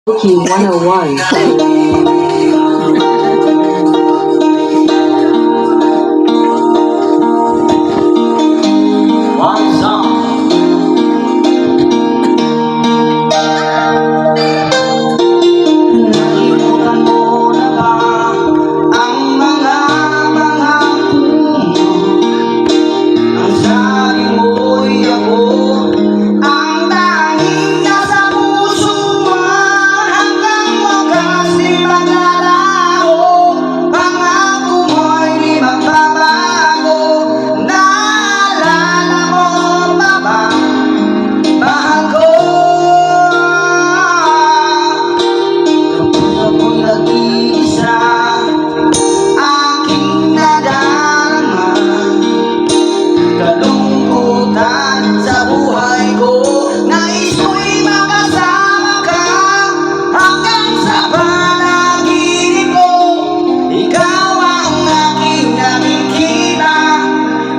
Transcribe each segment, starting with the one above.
Karaoke 101. One song. Nalimutan mo na ba ang mga pangako? Ang sabi mo'y ako ang tanging nasa puso mo. Hanggang wakas di maglalaho, pangako mo'y di magbabago. Naalala mo pa ba, mahal ko? Kapag ako'y nag-iisa, aking nadarama kalungkutan sa buhay ko. Nais ko'y makasama ka hanggang sa panaginip ko. Ikaw ang aking nakikita,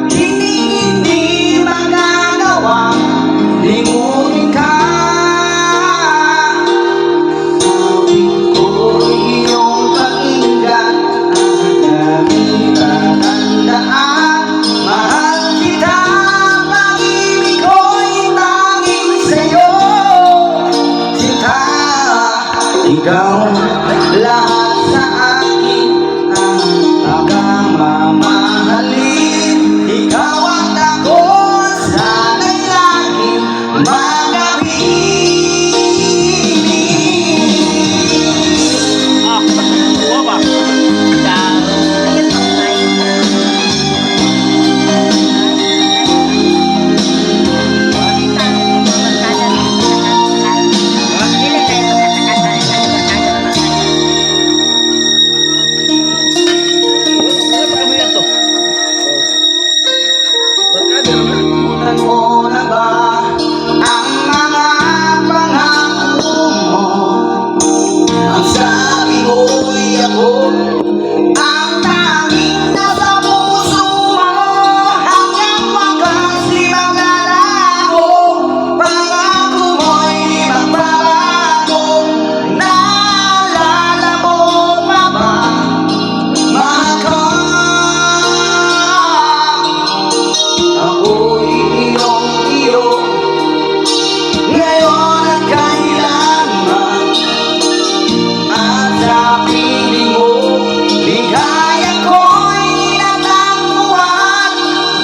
hindi magagawang limutin ka. Awit ko'y iyong pakinggan, ang aming tatandaan. Mahal kita, pag-ibig ko'y tanging sa'yo. Sinta, ikaw lahat sa akin ang pagmamahalin. Ikaw at ako, sana'y laging Nalimutan mo na ba ang mga pangako mo? Ang sabi mo'y ako ang tanging nasa puso mo. Hanggang wakas di maglalaho, pangako mo'y di magbabago. Naalala mo pa ba, mahal ko? Ako'y iyong-iyo ngayon at kailanman. At sa piling mo, ligaya ko'y natagpuan.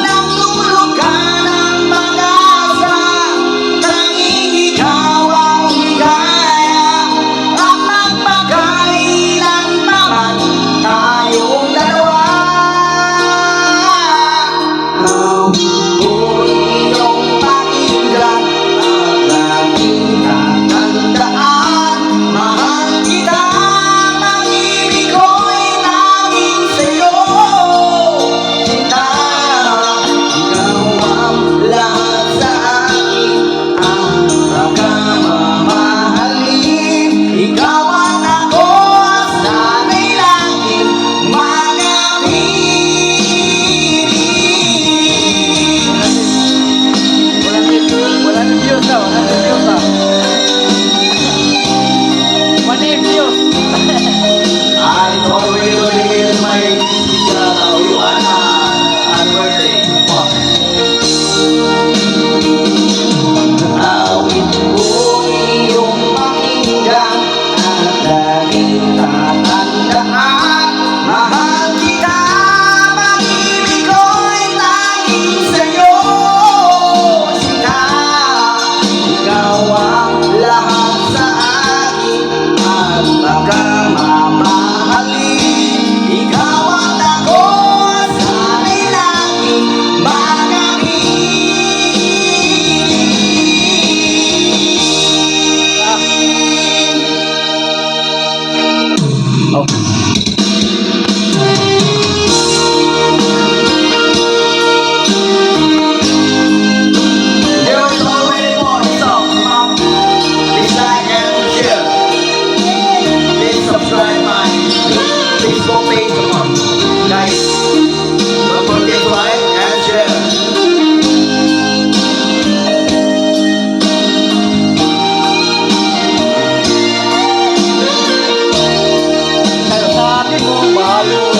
Nagtulog ka ng pag-asa, tanging ikaw ang higaya. At magpakailan pa man tayong dalawa. Awit ko'y iyong pakinggan, ang aming tatandaan. Mahal kita, pag-ibig ko'y tanging sa'yo. Sinta, ikaw ang lahat sa akin, ang pagmamahalin. Ikaw at ako, sana'y laging Wala na views daw, wala na views daw. 1 views. I already dedicated my Joanna on birthday. Awit ko'y iyong pakinggan, at laging tatandaan. Mahal kita, pag-ibig ko'y tanging sa'yo. Sinta, ikaw ang lahat sa akin, at pagmamahalin. Ikaw at ako, sana'y laging There's already more songs. Please like and share. Please subscribe my Facebook page. Come on, guys. Don't forget to like and share. Bago